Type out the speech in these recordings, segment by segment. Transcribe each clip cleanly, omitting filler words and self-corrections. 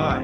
Hi,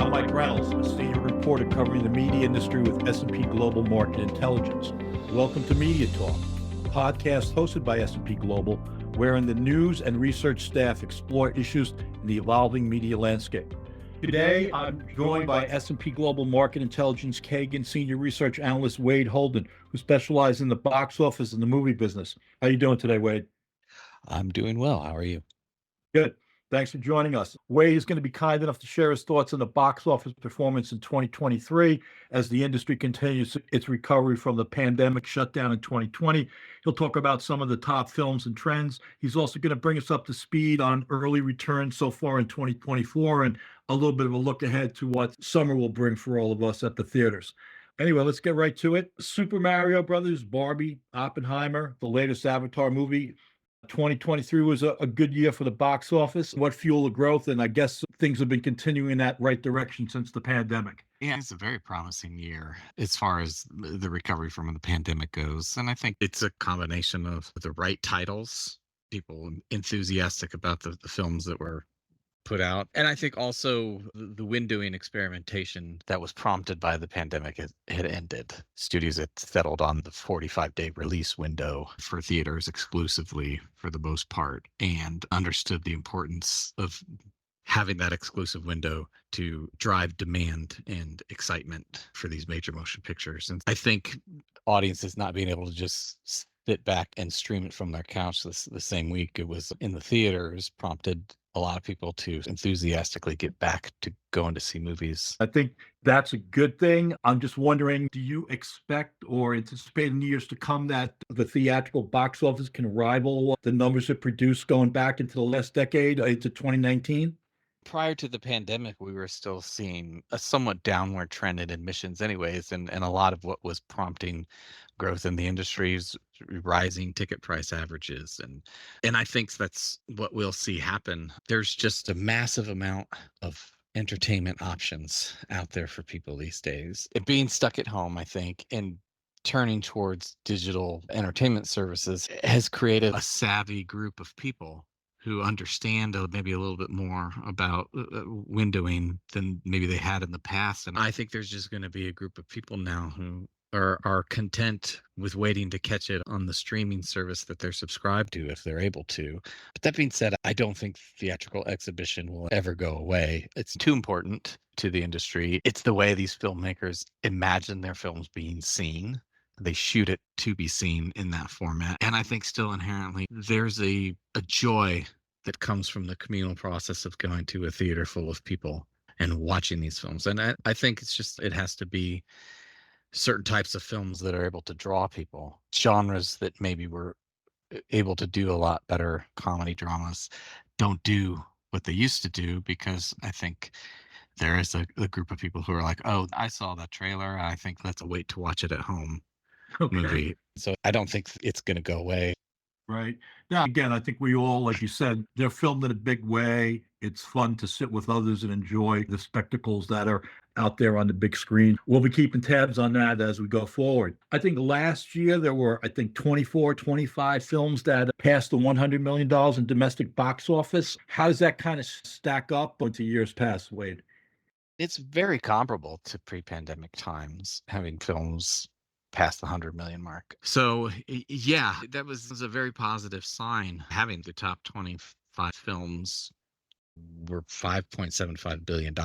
I'm Mike Reynolds, a senior reporter covering the media industry with S&P Global Market Intelligence. Welcome to Media Talk, a podcast hosted by S&P Global, wherein the news and research staff explore issues in the evolving media landscape. Today, I'm joined by S&P Global Market Intelligence Kagan senior research analyst Wade Holden, who specializes in the box office and the movie business. How are you doing today, Wade? I'm doing well. How are you? Good. Thanks for joining us. Wade is going to be kind enough to share his thoughts on the box office performance in 2023 as the industry continues its recovery from the pandemic shutdown in 2020. He'll talk about some of the top films and trends. He's also going to bring us up to speed on early returns so far in 2024 and a little bit of a look ahead to what summer will bring for all of us at the theaters. Anyway, let's get right to it. Super Mario Brothers, Barbie, Oppenheimer, the latest Avatar movie. 2023 was a good year for the box office. What fueled the growth? And I guess things have been continuing in that right direction since the pandemic. Yeah, it's a very promising year as far as the recovery from the pandemic goes. And I think it's a combination of the right titles, people enthusiastic about the films that were put out. And I think also the windowing experimentation that was prompted by the pandemic had ended. Studios had settled on the 45-day release window for theaters exclusively for the most part and understood the importance of having that exclusive window to drive demand and excitement for these major motion pictures. And I think audiences not being able to just sit back and stream it from their couch the same week it was in the theaters prompted a lot of people to enthusiastically get back to going to see movies. I think that's a good thing. I'm just wondering, do you expect or anticipate in the years to come that the theatrical box office can rival the numbers it produced going back into the last decade, into 2019? Prior to the pandemic, we were still seeing a somewhat downward trend in admissions anyways, and a lot of what was prompting growth in the industry is rising ticket price averages. And I think that's what we'll see happen. There's just a massive amount of entertainment options out there for people these days. It being stuck at home, I think, and turning towards digital entertainment services has created a savvy group of people who understand maybe a little bit more about windowing than maybe they had in the past. And I think there's just going to be a group of people now who are content with waiting to catch it on the streaming service that they're subscribed to if they're able to. But that being said, I don't think theatrical exhibition will ever go away. It's too important to the industry. It's the way these filmmakers imagine their films being seen. They shoot it to be seen in that format. And I think still inherently there's a joy that comes from the communal process of going to a theater full of people and watching these films. And I think it has to be certain types of films that are able to draw people, genres that maybe were able to do a lot better comedy dramas don't do what they used to do, because I think there is a group of people who are like, oh, I saw that trailer. I think let's wait to watch it at home. Okay. Movie. So I don't think it's going to go away. Right. Now, again, I think we all, like you said, they're filmed in a big way. It's fun to sit with others and enjoy the spectacles that are out there on the big screen. We'll be keeping tabs on that as we go forward. I think last year there were, 24, 25 films that passed the $100 million in domestic box office. How does that kind of stack up into years past, Wade? It's very comparable to pre-pandemic times, having films past the 100 million mark. So yeah, that was a very positive sign. Having the top 25 films were $5.75 billion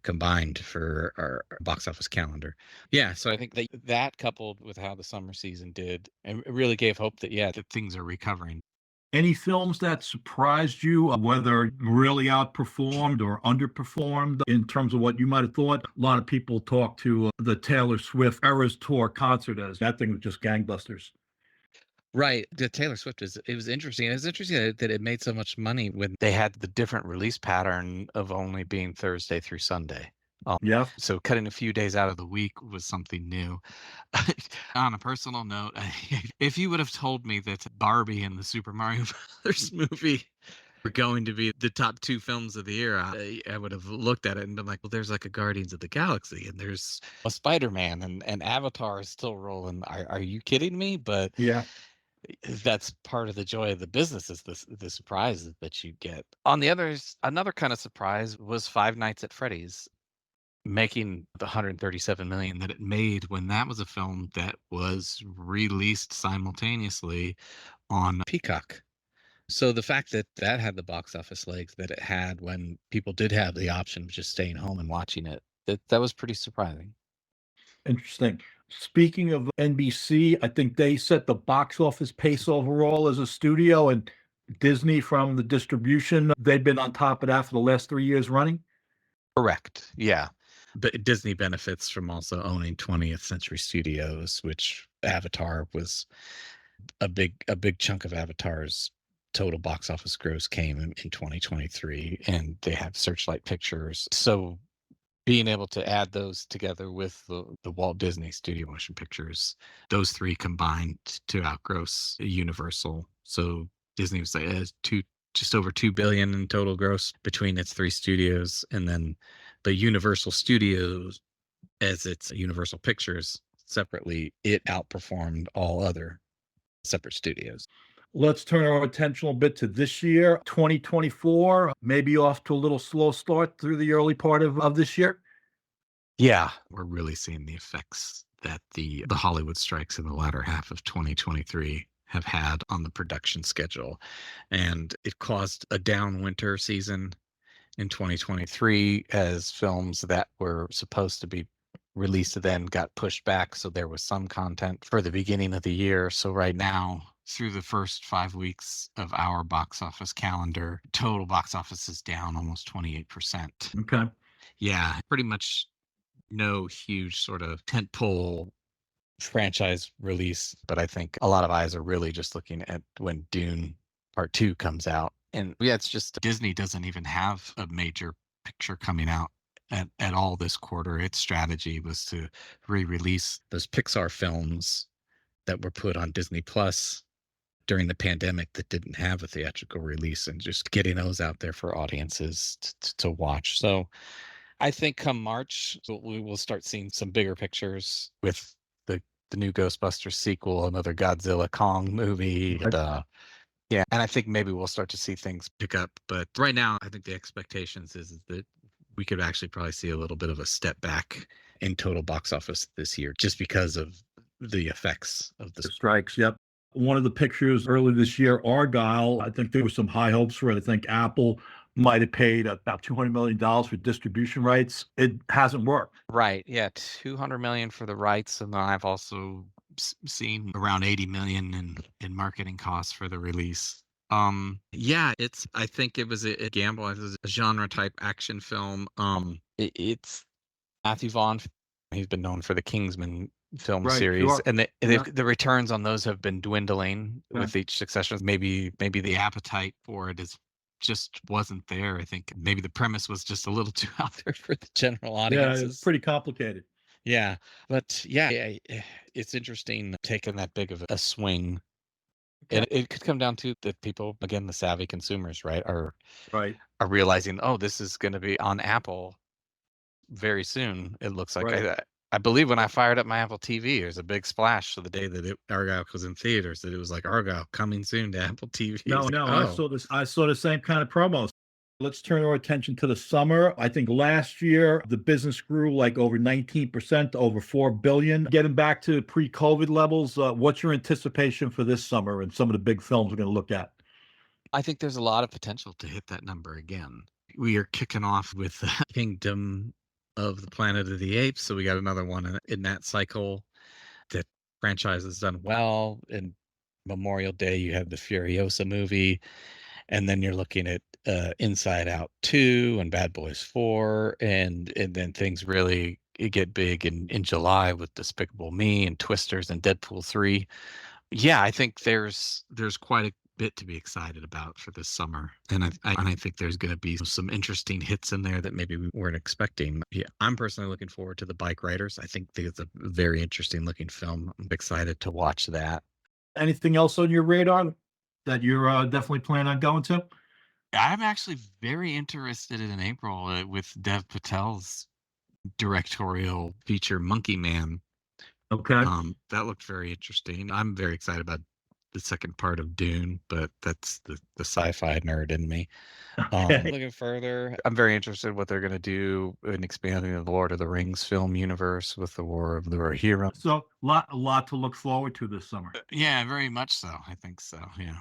combined for our box office calendar. Yeah, so I think that coupled with how the summer season did, it really gave hope that things are recovering. Any films that surprised you, whether really outperformed or underperformed in terms of what you might have thought? A lot of people talk to the Taylor Swift Eras Tour concert as that thing was just gangbusters. Right. The Taylor Swift it was interesting. It was interesting that it made so much money when they had the different release pattern of only being Thursday through Sunday. Yeah. So cutting a few days out of the week was something new. On a personal note, if you would have told me that Barbie and the Super Mario Brothers movie were going to be the top two films of the year, I would have looked at it and been like, well, there's like a Guardians of the Galaxy and there's a Spider-Man and Avatar is still rolling. Are you kidding me? But Yeah. that's part of the joy of the business, is the surprises that you get. On the others, another kind of surprise was Five Nights at Freddy's making the 137 million that it made when that was a film that was released simultaneously on Peacock. So the fact that that had the box office legs that it had when people did have the option of just staying home and watching it, that was pretty surprising. Interesting. Speaking of NBC, I think they set the box office pace overall as a studio, and Disney from the distribution, they've been on top of that for the last 3 years running. Correct. Yeah. But Disney benefits from also owning 20th Century Studios, which Avatar was a big chunk of Avatar's total box office gross came in 2023, and they have Searchlight Pictures. So being able to add those together with the Walt Disney Studio Motion Pictures, those three combined to outgross Universal. So Disney was like just over 2 billion in total gross between its three studios, and then the Universal Studios, as its Universal Pictures separately, it outperformed all other separate studios. Let's turn our attention a bit to this year, 2024, maybe off to a little slow start through the early part of this year. Yeah, we're really seeing the effects that the Hollywood strikes in the latter half of 2023 have had on the production schedule. And it caused a down winter season in 2023, as films that were supposed to be released then got pushed back. So there was some content for the beginning of the year. So right now, through the first 5 weeks of our box office calendar, total box office is down almost 28%. Okay. Yeah, pretty much no huge sort of tentpole franchise release, but I think a lot of eyes are really just looking at when Dune Part 2 comes out. And yeah, it's just Disney doesn't even have a major picture coming out at all this quarter. Its strategy was to re-release those Pixar films that were put on Disney Plus during the pandemic that didn't have a theatrical release, and just getting those out there for audiences to watch. So I think come March, we will start seeing some bigger pictures with the new Ghostbusters sequel, another Godzilla Kong movie. Yeah, and I think maybe we'll start to see things pick up. But right now, I think the expectations is that we could actually probably see a little bit of a step back in total box office this year, just because of the effects of the Strikes, yep. One of the pictures early this year, Argyle, I think there was some high hopes for it. I think Apple might have paid about $200 million for distribution rights. It hasn't worked. Right. Yeah, 200 million for the rights, and then I've also seen around 80 million in marketing costs for the release. Yeah, I think it was a gamble. It was a genre type action film. It's Matthew Vaughn. He's been known for the Kingsman film series, Sure. and the returns on those have been dwindling with each succession. Maybe the appetite for it just wasn't there. I think maybe the premise was just a little too out there for the general audiences. Yeah, it's pretty complicated. Yeah, but yeah, it's interesting taking that big of a swing. Okay. And it could come down to the people, again, the savvy consumers, right, are realizing, oh, this is going to be on Apple very soon. It looks like I believe when I fired up my Apple TV, there's a big splash. So the day that Argyle was in theaters, that it was like Argyle coming soon to Apple TV. No, Like, I saw the same kind of promos. Let's turn our attention to the summer. I think last year the business grew like over 19% to over 4 billion. Getting back to pre-COVID levels, what's your anticipation for this summer and some of the big films we're going to look at? I think there's a lot of potential to hit that number again. We are kicking off with Kingdom of the Planet of the Apes, so we got another one in that cycle. The franchise has done well. In Memorial Day, you have the Furiosa movie, and then you're looking at Inside Out 2 and Bad Boys 4, and then things really get big in July with Despicable Me and Twisters and Deadpool 3. Yeah, I think there's quite a bit to be excited about for this summer, and I think there's going to be some interesting hits in there that maybe we weren't expecting. Yeah, I'm personally looking forward to The Bike Riders. I think it's a very interesting looking film. I'm excited to watch that. Anything else on your radar that you're definitely planning on going to? I'm actually very interested in April with Dev Patel's directorial feature Monkey Man. Okay. That looked very interesting. I'm very excited about the second part of Dune, but that's the sci-fi nerd in me. Okay. Looking further, I'm very interested in what they're going to do in expanding the Lord of the Rings film universe with the War of the Rohirrim. So a lot to look forward to this summer. Yeah, very much so. I think so. Yeah.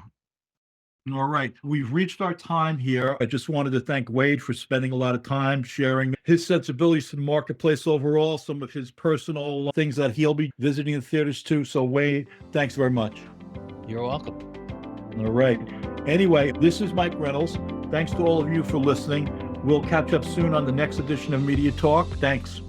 All right. We've reached our time here. I just wanted to thank Wade for spending a lot of time sharing his sensibilities to the marketplace overall, some of his personal things that he'll be visiting the theaters too. So Wade, thanks very much. You're welcome. All right. Anyway, this is Mike Reynolds. Thanks to all of you for listening. We'll catch up soon on the next edition of Media Talk. Thanks.